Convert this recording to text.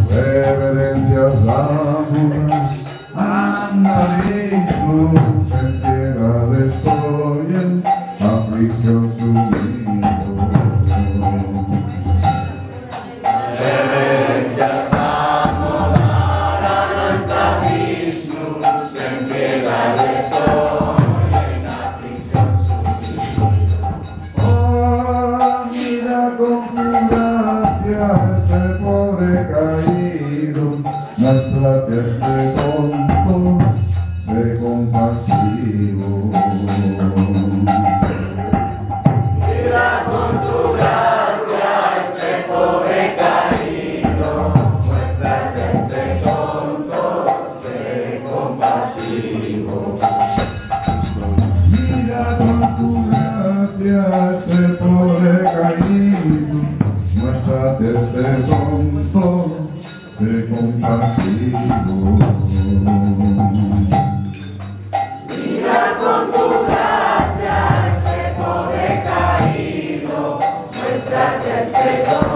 Reverencias damos a Cristo, en piedad estoy en aflicción sumido. Reverencias damos a Cristo, en piedad estoy en aflicción sumido. Oh, mira con tu gracia este pobre caído, muéstrate este tonto, sé compasivo. Mira con tu gracia este pobre caído, muéstrate este tonto, sé compasivo. Mira con tu gracia este pobre caído, muéstrate este tonto, sé compasivo. Mira con tu gracia este pobre caído, muéstrate este tonto.